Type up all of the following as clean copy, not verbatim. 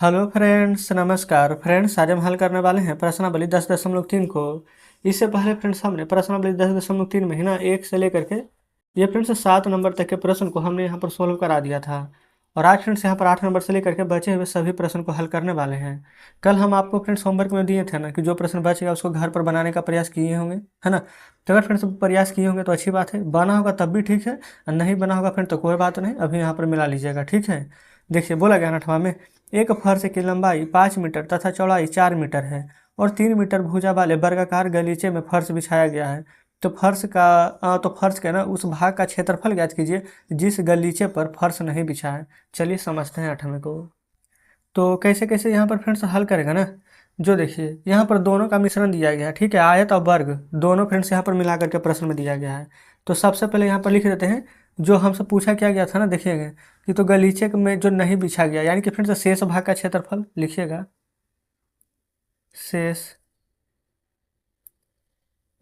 Hello friends, नमस्कार friends. आज हम हल करने वाले हैं प्रश्नावली 10.3 को। इससे पहले फ्रेंड्स हमने प्रश्नावली 10.3 में ही ना 1 से लेकर के ये फ्रेंड्स 7 नंबर तक के प्रश्न को हमने यहाँ पर सोल्व करा दिया था। और आज फ्रेंड्स यहाँ पर 8 नंबर से लेकर के बचे हुए सभी प्रश्न को हल करने वाले हैं। कल हम आपको फ्रेंड्स होमवर्क में दिए थे ना कि जो प्रश्न बचेगा उसको घर पर बनाने का प्रयास किए होंगे, है ना। तो अगर फ्रेंड्स प्रयास किए होंगे तो अच्छी बात है, बना होगा तब भी ठीक है, और नहीं बना होगा फ्रेंड तो कोई बात नहीं, अभी यहाँ पर मिला लीजिएगा, ठीक है। देखिए, बोला गया ना 8वां में, एक फर्श की लंबाई 5 मीटर तथा चौड़ाई 4 मीटर है और 3 मीटर भुजा वाले वर्गाकार गलीचे में फर्श बिछाया गया है। तो फर्श का ना उस भाग का क्षेत्रफल ज्ञात कीजिए जिस गलीचे पर फर्श नहीं बिछा है। चलिए समझते हैं 8वें को। तो कैसे कैसे यहाँ पर फ्रेंड्स हल करेगा ना। जो देखिए, यहाँ पर दोनों का मिश्रण दिया गया है, ठीक है। आयत और वर्ग दोनों फ्रेंड्स यहाँ पर मिला करके प्रश्न में दिया गया है। तो सबसे पहले यहाँ पर लिख देते हैं जो हमसे पूछा क्या गया था ना, देखिएगा कि तो गलीचे में जो नहीं बिछा गया यानी कि फ्रेंड्स शेष भाग का क्षेत्रफल लिखिएगा। शेष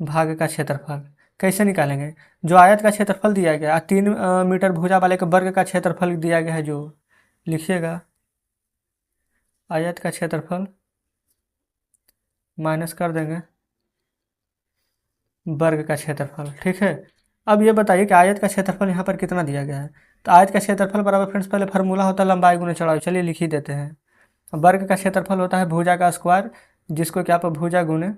भाग का क्षेत्रफल कैसे निकालेंगे। जो आयत का क्षेत्रफल दिया गया 3 मीटर भुजा वाले के वर्ग का क्षेत्रफल दिया गया है, जो लिखिएगा आयत का क्षेत्रफल माइनस कर देंगे वर्ग का क्षेत्रफल, ठीक है। अब ये बताइए कि आयत का क्षेत्रफल यहाँ पर कितना दिया गया है। तो आयत का क्षेत्रफल बराबर फ्रेंड्स पहले फार्मूला होता है लंबाई गुने चौड़ाई, चलिए लिख ही देते हैं। वर्ग का क्षेत्रफल होता है भुजा का स्क्वायर, जिसको क्या आप भुजा गुने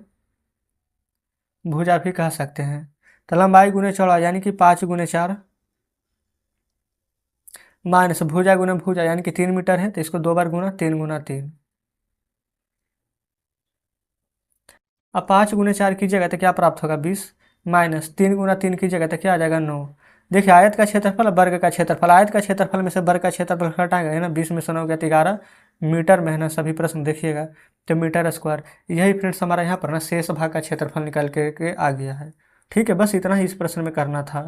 भुजा भी कह सकते हैं। तो लंबाई गुने चौड़ाई यानी कि 5 गुने 4 माइनस भुजा गुने भुजा यानी कि 3 मीटर है, तो इसको 2 बार गुना 3 गुना 3। अब 5 गुने 4 कीजिएगा तो क्या प्राप्त होगा 20, माइनस 3 गुना 3 कीजिएगा तो क्या आ जाएगा 9। देखिए, आयत का क्षेत्रफल वर्ग का क्षेत्रफल, आयत का क्षेत्रफल में से वर्ग का क्षेत्रफल हटाएंगे है ना, 20 में से 9 गया 11 मीटर में है ना सभी प्रश्न देखिएगा। तो मीटर स्क्वायर, यही फ्रेंड्स हमारा यहाँ पर ना शेष भाग का क्षेत्रफल निकाल के आ गया है, ठीक है। बस इतना ही इस प्रश्न में करना था।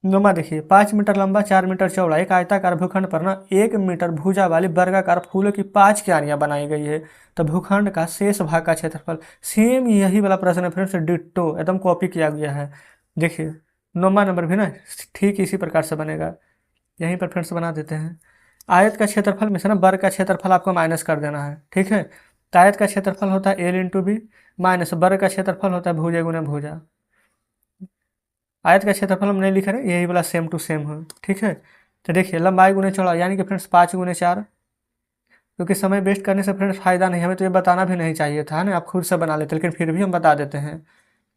नुमा देखिए, 5 मीटर लंबा 4 मीटर चौड़ा एक आयताकार भूखंड पर ना 1 मीटर भुजा वाली वर्गाकार फूलों की 5 क्यारियां बनाई गई है। तो भूखंड का शेष भाग का क्षेत्रफल, सेम यही वाला प्रश्न है फ्रेंड्स, डिट्टो एकदम कॉपी किया गया है। देखिए, 9वां नंबर भी ना ठीक इसी प्रकार से बनेगा, यहीं पर फ्रेंड्स बना देते हैं। आयत का क्षेत्रफल में से ना वर्ग का क्षेत्रफल आपको माइनस कर देना है, ठीक है। तो आयत का क्षेत्रफल होता है एल इंटू बी, माइनस वर्ग का क्षेत्रफल होता है भुजा गुना भुजा। आयत का क्षेत्रफल हम नहीं लिख रहे, यही वाला सेम टू सेम है, ठीक है। तो देखिए, लंबाई गुने चौड़ा यानी कि फ्रेंड्स 5 गुने 4, क्योंकि समय वेस्ट करने से फ्रेंड्स फायदा नहीं, हमें तो ये बताना भी नहीं चाहिए था ना, आप खुद से बना लेते, लेकिन फिर भी हम बता देते हैं।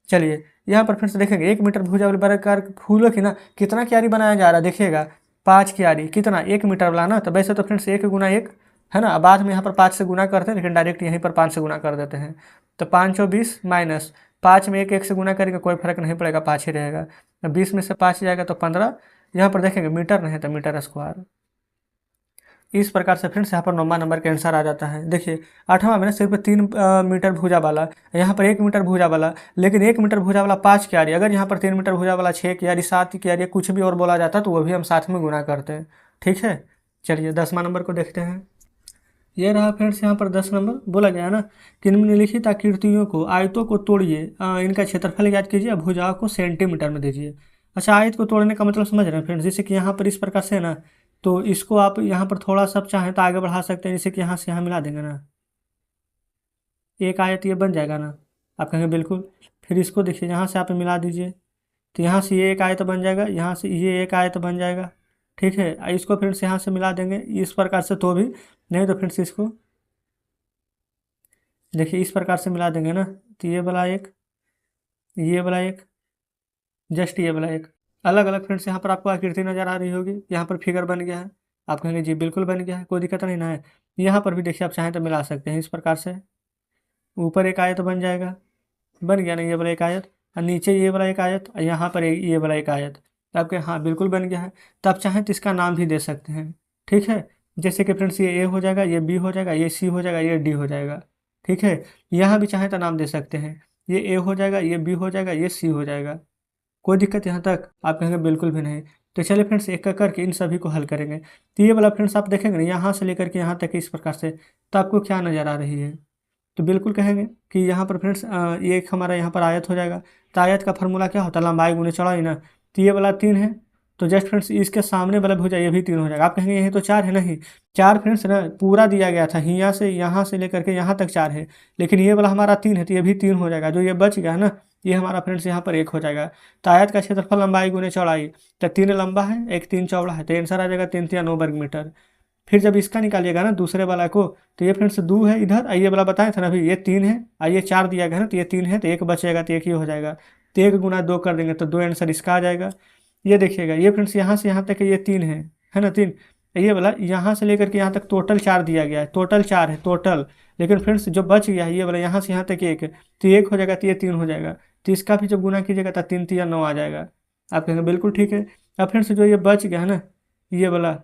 चलिए, यहाँ पर फ्रेंड्स देखेंगे 1 मीटर भुजा वाले वर्गाकार फूलों की ना कितना क्यारी बनाया जा रहा है, देखिएगा 5 क्यारी, कितना 1 मीटर वाला ना। तो वैसे तो फ्रेंड्स 1 गुना 1 है ना, बाद में यहाँ पर 5 से गुना करते हैं, लेकिन डायरेक्ट यहीं पर 5 से गुना कर देते हैं। तो 5 और 20 माइनस 5 में 1 से गुना करेंगे कोई फर्क नहीं पड़ेगा, 5 ही रहेगा। 20 में से 5 जाएगा तो 15, यहाँ पर देखेंगे मीटर नहीं तो मीटर स्क्वायर। इस प्रकार से फ्रेंड्स यहाँ पर 9वां नंबर का आंसर आ जाता है। देखिए, 8वां में ना सिर्फ 3 मीटर भुजा वाला, यहाँ पर 1 मीटर भुजा वाला, लेकिन 1 मीटर भुजा वाला 5 क्यारी, अगर यहाँ पर 3 मीटर भुजा वाला 6 क्यारी 7 क्यारी कुछ भी और बोला जाता तो वो भी हम साथ में गुना करते हैं, ठीक है। चलिए 10वां नंबर को देखते हैं। ये रहा फ्रेंड्स यहाँ पर 10 नंबर, बोला गया ना कि निम्नलिखित आकृतियों को आयतों को तोड़िए, इनका क्षेत्रफल ज्ञात कीजिए, भुजाओं को सेंटीमीटर में दीजिए। अच्छा, आयत को तोड़ने का मतलब समझ रहे हैं फ्रेंड्स, जैसे कि यहाँ पर इस प्रकार से ना, तो इसको आप यहाँ पर थोड़ा सा चाहें तो आगे बढ़ा सकते हैं, जैसे कि यहाँ से यहाँ मिला देंगे ना, एक आयत ये बन जाएगा ना। आप कहेंगे बिल्कुल, फिर इसको देखिए यहाँ से आप मिला दीजिए, तो यहाँ से ये एक आयत बन जाएगा, यहाँ से ये एक आयत बन जाएगा, ठीक है। इसको फ्रेंड्स यहाँ से मिला देंगे इस प्रकार से, तो भी नहीं तो फ्रेंड्स इसको देखिए इस प्रकार से मिला देंगे ना, तो ये वाला एक, ये वाला एक, जस्ट ये वाला एक, अलग अलग फ्रेंड्स यहाँ पर आपको आकृति नजर आ रही होगी। यहाँ पर फिगर बन गया है, आप कहेंगे जी बिल्कुल बन गया है, कोई दिक्कत नहीं ना है। यहाँ पर भी देखिए आप चाहें तो मिला सकते हैं इस प्रकार से, ऊपर एक आयत बन जाएगा, बन गया ना ये वाला एक आयत, और नीचे ये वाला एक आयत, और यहाँ पर ये वाला एक आयत। तो आपके हाँ बिल्कुल बन गया है। तो आप चाहें तो इसका नाम भी दे सकते हैं, ठीक है। जैसे कि फ्रेंड्स ये ए हो जाएगा, ये बी हो जाएगा, ये सी हो जाएगा, ये डी हो जाएगा, ठीक है। यहाँ भी चाहें तो नाम दे सकते हैं, ये ए हो जाएगा, ये बी हो जाएगा, ये सी हो जाएगा। कोई दिक्कत यहाँ तक, आप कहेंगे बिल्कुल भी नहीं। तो चलिए फ्रेंड्स एक एक करके इन सभी को हल करेंगे। तो ये वाला फ्रेंड्स आप देखेंगे ना, यहाँ से लेकर के यहाँ तक इस प्रकार से, तो आपको क्या नज़र आ रही है। तो बिल्कुल कहेंगे कि यहाँ पर फ्रेंड्स ये एक हमारा यहाँ पर आयत हो जाएगा। तो आयत का फार्मूला क्या होता है, लंबाई गुने चौड़ाई ना। तो ये वाला 3 है, तो जस्ट फ्रेंड्स इसके सामने वाला भुजा ये भी 3 हो जाएगा। आप कहेंगे यही तो 4 है, नहीं 4 फ्रेंड्स ना पूरा दिया गया था, यहाँ से लेकर के यहाँ तक 4 है, लेकिन ये वाला हमारा 3 है तो ये भी 3 हो जाएगा। जो ये बच गया है ना, ये हमारा फ्रेंड्स यहाँ पर 1 हो जाएगा। तो आयत का क्षेत्रफल लंबाई गुने चौड़ाई, तो 3 लंबा है 1 3 चौड़ा है, तो आंसर आ जाएगा 3 3 9 वर्ग मीटर। फिर जब इसका निकालिएगा ना दूसरे वाला को, तो ये फ्रेंड्स 2 है इधर, ये वाला बताए थे ना अभी, ये 3 है, ये 4 दिया गया ना, तो ये 3 है, तो 1 बचेगा तो 1 ही हो जाएगा। तो 1 गुना 2 कर देंगे तो 2 आंसर इसका आ जाएगा। ये देखिएगा, ये फ्रेंड्स यहाँ से यहाँ तक ये 3 है ना 3, ये वाला यहाँ से लेकर के यहाँ तक टोटल 4 दिया गया है, टोटल 4 है टोटल। लेकिन फ्रेंड्स जो बच गया है ये वाला यहाँ से यहाँ तक 1 है, तो 1 हो जाएगा तो ये 3 हो जाएगा। तो इसका भी जब गुना कीजिएगा तो 3 3 9 आ जाएगा। आप कहेंगे बिल्कुल ठीक है। अब फ्रेंड्स जो ये बच गया है ना ये वाला,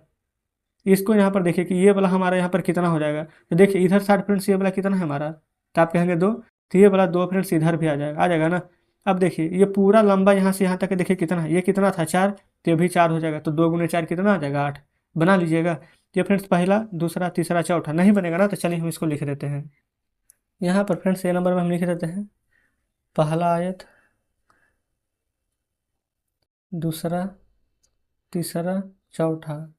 इसको यहाँ पर देखिए कि ये वाला हमारा यहाँ पर कितना हो जाएगा। तो देखिए इधर साइड फ्रेंड्स ये वाला कितना है हमारा, तो आप कहेंगे 2, तो ये वाला 2 फ्रेंड्स इधर भी आ जाएगा ना। अब देखिए ये पूरा लंबा यहाँ से यहाँ तक देखिए कितना है, ये कितना था 4, तो ये भी 4 हो जाएगा। तो 2 गुने 4 कितना आ जाएगा 8, बना लीजिएगा। ये फ्रेंड्स पहला दूसरा तीसरा चौथा नहीं बनेगा ना, तो चलिए हम इसको लिख देते हैं। यहाँ पर फ्रेंड्स ये नंबर में हम लिख देते हैं पहला आयत, दूसरा तीसरा चौथा।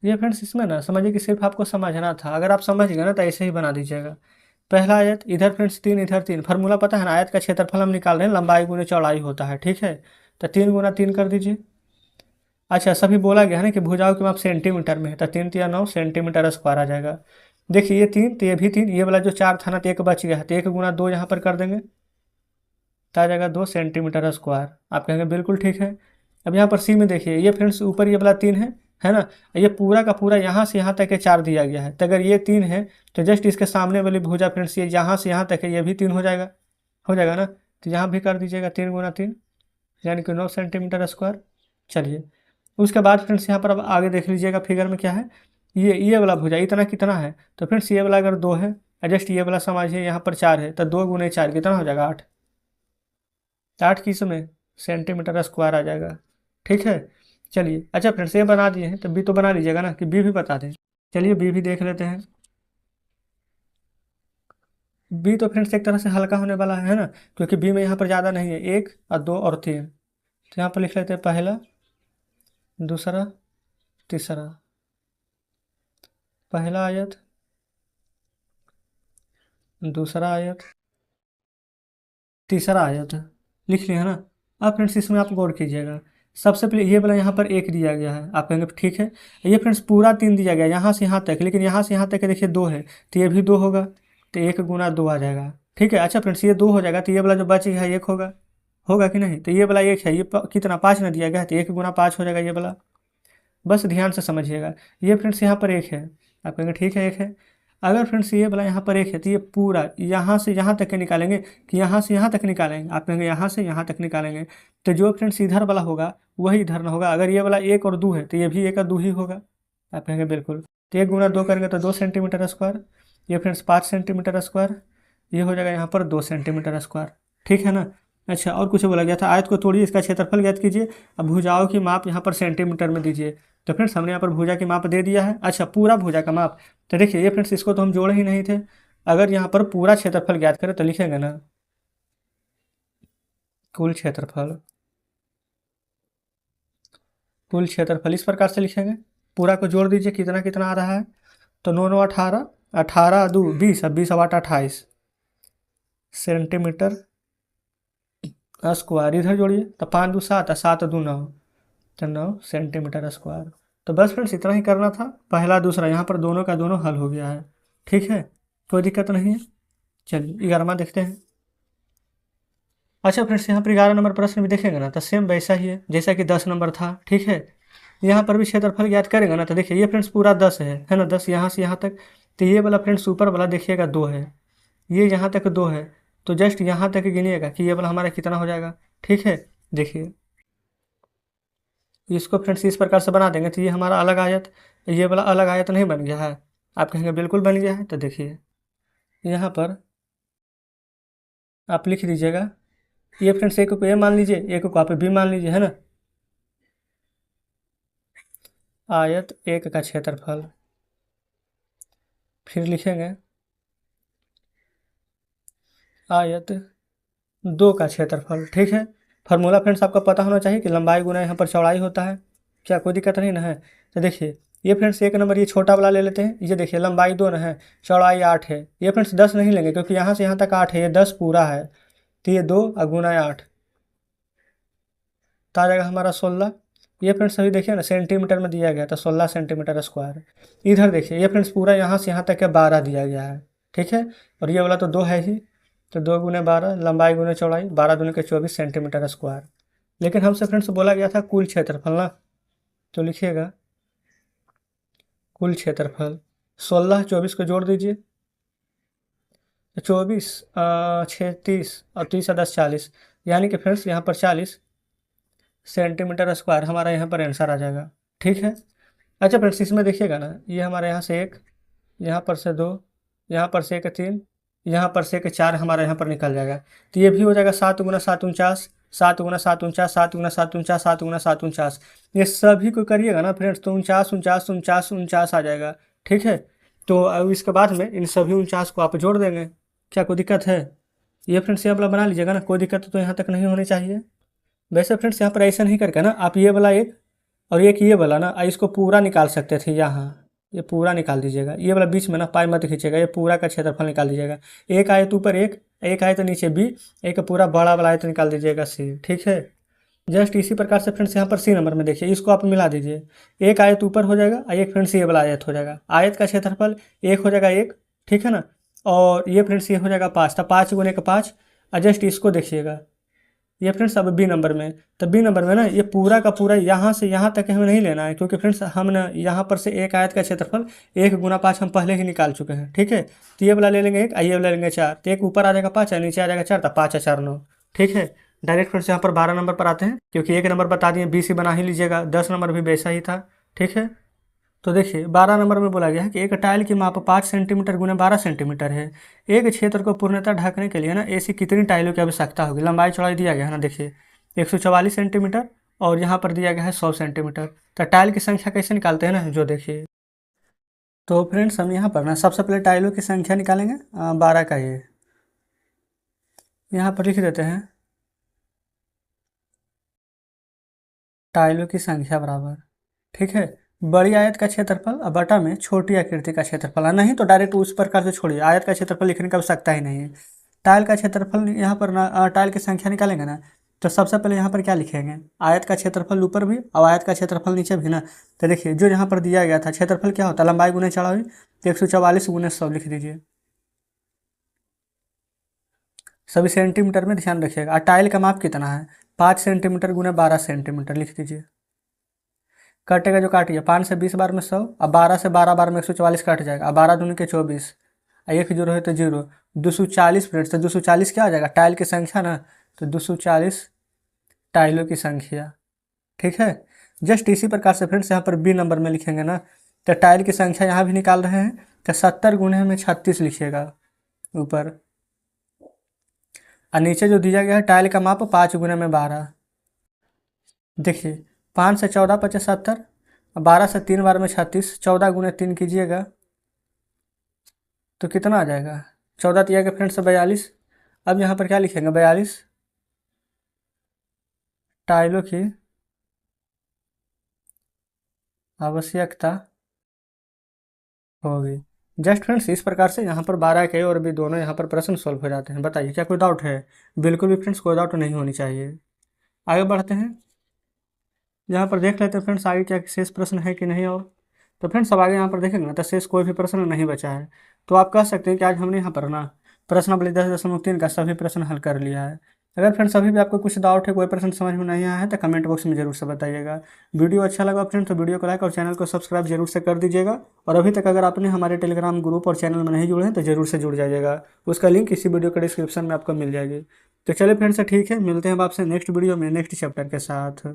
ये फ्रेंड्स इसमें ना समझिए कि सिर्फ आपको समझना था, अगर आप समझ गए ना तो ऐसे ही बना दीजिएगा। पहला आयत इधर फ्रेंड्स 3 इधर 3, फार्मूला पता है ना, आयत का क्षेत्रफल हम निकाल रहे हैं लंबाई गुने चौड़ाई होता है, ठीक है। तो 3 गुना 3 कर दीजिए। अच्छा सभी बोला गया है ना कि भुजाओं की माप सेंटीमीटर में है, तो 3 3 9 सेंटीमीटर स्क्वायर आ जाएगा। देखिए ये 3 तो ये भी 3, ये वाला जो 4 था ना तो 1 बच गया है, तो 1 गुना 2 यहाँ पर कर देंगे तो आ जाएगा 2 सेंटीमीटर स्क्वायर। आप कहेंगे बिल्कुल ठीक है। अब यहाँ पर सी में देखिए ये फ्रेंड्स ऊपर ये वाला 3 है ना, ये पूरा का पूरा यहाँ से यहाँ तक के 4 दिया गया है, तो अगर ये 3 है तो जस्ट इसके सामने वाली भुजा फ्रेंड्स ये यहाँ से यहाँ तक है, ये भी 3 हो जाएगा ना। तो यहाँ भी कर दीजिएगा 3 गुना 3 यानी कि 9 सेंटीमीटर स्क्वायर। चलिए उसके बाद फ्रेंड्स यहाँ पर अब आगे देख लीजिएगा फिगर में क्या है, ये वाला भुजा इतना कितना है, तो फ्रेंड्स ये वाला अगर 2 है, जस्ट ये वाला समझिए यहाँ पर 4 है, तो 2 गुने 4 कितना हो जाएगा 8, 8 किस में सेंटीमीटर स्क्वायर आ जाएगा, ठीक है। चलिए अच्छा फ्रेंड्स ये बना दिए हैं, तो बी तो बना लीजिएगा ना कि बी भी बता दें। चलिए बी भी देख लेते हैं। बी तो फ्रेंड्स एक तरह से हल्का होने वाला है ना, क्योंकि बी में यहाँ पर ज़्यादा नहीं है, 1 और 2 और 3। तो यहाँ पर लिख लेते हैं पहला दूसरा तीसरा, पहला आयत दूसरा आयत तीसरा आयत, लिख लिया ना। अब फ्रेंड्स इसमें आप गौर कीजिएगा, सबसे पहले ये वाला यहाँ पर 1 दिया गया है, आप कहेंगे ठीक है। ये फ्रेंड्स पूरा 3 दिया गया यहाँ से यहाँ तक, लेकिन यहाँ से यहाँ तक देखिए 2 है, तो ये भी 2 होगा, तो 1 गुना 2 आ जाएगा, ठीक है। अच्छा फ्रेंड्स ये 2 हो जाएगा, तो ये वाला जो बच गया है 1 होगा कि नहीं, तो ये वाला 1 है, ये कितना 5 ना दिया गया है, तो 1 गुना 5 हो जाएगा ये वाला। बस ध्यान से समझिएगा। ये फ्रेंड्स यहाँ पर 1 है, आप कहेंगे ठीक है 1 है। अगर फ्रेंड्स ये वाला यहाँ पर 1 है, तो ये पूरा यहाँ से यहाँ तक के निकालेंगे कि यहाँ से यहाँ तक निकालेंगे, आप कहेंगे यहाँ से यहाँ तक निकालेंगे, तो जो फ्रेंड्स इधर वाला होगा वही इधर ना होगा। अगर ये वाला 1 और 2 है तो ये भी 1 और 2 ही होगा, आप कहेंगे बिल्कुल। तो 1 गुना 2 करेंगे तो 2 सेंटीमीटर स्क्वायर, ये फ्रेंड्स 5 सेंटीमीटर स्क्वायर, ये हो जाएगा यहाँ पर 2 सेंटीमीटर स्क्वायर, ठीक है ना। अच्छा और कुछ बोला गया था, आयत को तोड़िए इसका क्षेत्रफल ज्ञात कीजिए, अब भुजाओं की माप यहाँ पर सेंटीमीटर में दीजिए। तो फ्रेंड्स हमने यहाँ पर भुजा की माप दे दिया है। अच्छा पूरा भुजा का माप, तो देखिए ये फ्रेंड्स इसको तो हम जोड़े ही नहीं थे, अगर यहाँ पर पूरा क्षेत्रफल ज्ञात करें तो लिखेंगे ना कुल क्षेत्रफल, कुल क्षेत्रफल इस प्रकार से लिखेंगे। पूरा को जोड़ दीजिए कितना कितना आ रहा है, तो 9 9 18, 18 2 20, 20 8 28 सेंटीमीटर स्क्वायर। इधर जोड़िए तो 5 2 7, 7 2 9, तो 9 सेंटीमीटर स्क्वायर। तो बस फ्रेंड्स इतना ही करना था, पहला दूसरा यहाँ पर दोनों का दोनों हल हो गया है, ठीक है, कोई दिक्कत नहीं है। चलिए 11वां देखते हैं। अच्छा फ्रेंड्स यहाँ पर 11 नंबर प्रश्न भी देखेंगे ना, तो सेम वैसा ही है जैसा कि 10 नंबर था, ठीक है। यहाँ पर भी क्षेत्रफल ज्ञात करेंगे ना, तो देखिए ये फ्रेंड्स पूरा 10 है ना, 10 यहाँ से यहाँ तक, तो ये वाला फ्रेंड्स ऊपर वाला देखिएगा 2 है, ये यहाँ तक 2 है, तो जस्ट यहाँ तक गिनिएगा कि ये वाला हमारा कितना हो जाएगा, ठीक है। देखिए इसको फ्रेंड्स इस प्रकार से बना देंगे तो ये हमारा अलग आयत, ये वाला अलग आयत नहीं बन गया है, आप कहेंगे बिल्कुल बन गया है। तो देखिए यहाँ पर आप लिख दीजिएगा, ये फ्रेंड्स एक को ए मान लीजिए, एक को आप बी मान लीजिए, है ना। आयत 1 का क्षेत्रफल, फिर लिखेंगे आयत 2 का क्षेत्रफल। ठीक है, फार्मूला फ्रेंड्स आपको पता होना चाहिए कि लंबाई गुना यहाँ पर चौड़ाई होता है। क्या कोई दिक्कत नहीं ना है? तो देखिए ये फ्रेंड्स एक नंबर ये छोटा वाला ले लेते हैं। ये देखिए लंबाई 2 न है, चौड़ाई 8 है। ये फ्रेंड्स 10 नहीं लेंगे क्योंकि यहाँ से यहाँ तक 8 है, ये 10 पूरा है। तो ये 2 गुना 8 तो आ जाएगा हमारा 16। ये फ्रेंड्स अभी देखिए ना सेंटीमीटर में दिया गया था 16 सेंटीमीटर स्क्वायर। इधर देखिए ये फ्रेंड्स पूरा यहाँ से यहाँ तक के 12 दिया गया है। ठीक है, और ये वाला तो 2 है ही, तो 2 गुने 12 लंबाई गुने चौड़ाई 12 दूनी के 24 सेंटीमीटर स्क्वायर। लेकिन हमसे फ्रेंड्स बोला गया था कुल क्षेत्रफल ना, तो लिखिएगा कुल क्षेत्रफल 16 24 को जोड़ दीजिए तो 24 6 30 और 30 10 40, यानी कि फ्रेंड्स यहाँ पर 40 सेंटीमीटर स्क्वायर हमारा यहाँ पर आंसर आ जाएगा। ठीक है, अच्छा फ्रेंड्स इसमें देखिएगा ना, ये हमारे यहाँ से 1, यहाँ पर से 2, यहाँ पर से 1 3, यहाँ पर से 1 4 हमारा यहाँ पर निकल जाएगा। तो ये भी हो जाएगा 7 गुना 7 49, 7 गुना 7 49, 7 गुना 7 49, 7 गुना 7 49। ये सभी को करिएगा ना फ्रेंड्स तो 49 49 49 49 आ जाएगा। ठीक है, तो अब इसके बाद में इन सभी 49 को आप जोड़ देंगे। क्या कोई दिक्कत है? ये फ्रेंड्स ये वाला बना लीजिएगा ना, कोई दिक्कत तो यहाँ तक नहीं होनी चाहिए। वैसे फ्रेंड्स यहाँ पर ऐसा नहीं करके ना आप ये वाला एक और एक ये वाला ना इसको पूरा निकाल सकते थे। यहाँ ये पूरा निकाल दीजिएगा, ये वाला बीच में ना पाई मत खींचेगा, ये पूरा का क्षेत्रफल निकाल दीजिएगा। एक आयत ऊपर एक आयत नीचे बी, एक पूरा बड़ा वाला आयत निकाल दीजिएगा सी। ठीक है, जस्ट इसी प्रकार से फ्रेंड्स यहाँ पर सी नंबर में देखिए इसको आप मिला दीजिए। एक आयत ऊपर हो जाएगा और एक फ्रेंड्स ये वाला आयत हो जाएगा। आयत का क्षेत्रफल एक हो जाएगा 1, ठीक है ना, और ये फ्रेंड्स ये हो जाएगा 5, तो 5 गुने का 5। और जस्ट इसको देखिएगा ये फ्रेंड्स अब बी नंबर में, तो बी नंबर में ना ये पूरा का पूरा यहाँ से यहाँ तक हमें नहीं लेना है, क्योंकि फ्रेंड्स हम ना यहाँ पर से एक आयत का क्षेत्रफल 1 गुना 5 हम पहले ही निकाल चुके हैं। ठीक है, तो ये वाला ले लेंगे 1, ये वाला लेंगे 4, तो एक ऊपर आ जाएगा 5 और नीचे आ जाएगा 4, तो 5 4 9। ठीक है, डायरेक्ट फ्रेंड्स यहाँ पर 12 नंबर पर आते हैं, क्योंकि एक नंबर बता दिए, बी सी बना ही लीजिएगा। 10 नंबर भी वैसा ही था। ठीक है, तो देखिए 12 नंबर में बोला गया है कि एक टाइल की माप 5 सेंटीमीटर गुना 12 सेंटीमीटर है। एक क्षेत्र को पूर्णतः ढकने के लिए ना ऐसी कितनी टाइलों की आवश्यकता होगी? लंबाई चौड़ाई दिया गया है ना, देखिए 144 सेंटीमीटर और यहाँ पर दिया गया है 100 सेंटीमीटर। तो टाइल की संख्या कैसे निकालते हैं ना, जो देखिए, तो फ्रेंड्स हम यहाँ पर ना सबसे पहले टाइलों की संख्या निकालेंगे। 12 का ये यहाँ पर लिख देते हैं, टाइलों की संख्या बराबर, ठीक है, बड़ी आयत का क्षेत्रफल और बटा में छोटी आकृति का क्षेत्रफल। नहीं तो डायरेक्ट उस प्रकार से छोड़िए, आयत का क्षेत्रफल लिखने की आवश्यकता ही नहीं है। टाइल का क्षेत्रफल यहाँ पर ना टाइल की संख्या निकालेंगे ना, तो सबसे पहले यहाँ पर क्या लिखेंगे? आयत का क्षेत्रफल ऊपर भी और आयत का क्षेत्रफल नीचे भी ना। तो देखिए जो यहाँ पर दिया गया था क्षेत्रफल क्या होता है? लंबाई गुने चौड़ाई, तो 144 गुने 100 लिख दीजिए। सभी सेंटीमीटर में ध्यान रखिएगा। और टाइल का माप कितना है? 5 सेंटीमीटर गुने 12 सेंटीमीटर लिख दीजिए। कटेगा जो काटिए, 5 से 20 बार में 100, अब 12 से 12 बार में 144 कट जाएगा। अब 12 दूनी के 24, एक जीरो है तो जीरो, 240 फ्रेंड्स। तो 240 क्या आ जाएगा? टाइल की संख्या ना, तो 240 टाइलों की संख्या। ठीक है, जस्ट इसी प्रकार से फ्रेंड्स यहाँ पर बी नंबर में लिखेंगे ना, तो टाइल की संख्या यहाँ भी निकाल रहे हैं, तो 70 गुने में 36 लिखिएगा ऊपर। और नीचे जो दिया गया है टाइल का माप 5 गुने में 12। देखिए 5 से 14 पचे 70, 12 से 3 बार में 36, 14 गुने 3 कीजिएगा तो कितना आ जाएगा? 14 दिया गया फ्रेंड्स 42। अब यहाँ पर क्या लिखेंगे? 42 टाइलों की आवश्यकता होगी। जस्ट फ्रेंड्स इस प्रकार से यहाँ पर 12 के और भी दोनों यहाँ पर प्रश्न सॉल्व हो जाते हैं। बताइए क्या कोई डाउट है? बिल्कुल भी फ्रेंड्स कोई डाउट नहीं होनी चाहिए। आगे बढ़ते हैं, यहाँ पर देख लेते हैं फ्रेंड्स आगे क्या शेष प्रश्न है कि नहीं। और तो फ्रेंड्स अब आगे यहाँ पर देखेंगे ना, तो शेष कोई भी प्रश्न नहीं बचा है। तो आप कह सकते हैं कि आज हमने यहाँ पर ना प्रश्नावली 10.3 का सभी प्रश्न हल कर लिया है। अगर फ्रेंड्स अभी भी आपको कुछ डाउट है, कोई प्रश्न समझ में नहीं आया है, तो कमेंट बॉक्स में जरूर से बताइएगा। वीडियो अच्छा लगा फ्रेंड्स तो वीडियो को लाइक और चैनल को सब्सक्राइब जरूर से कर दीजिएगा। और अभी तक अगर आपने हमारे टेलीग्राम ग्रुप और चैनल में नहीं जुड़े हैं तो जरूर से जुड़ जाइएगा, उसका लिंक इसी वीडियो के डिस्क्रिप्शन में आपको मिल जाएगी। तो चलिए फ्रेंड्स ठीक है, मिलते हैं आपसे नेक्स्ट वीडियो में नेक्स्ट चैप्टर के साथ।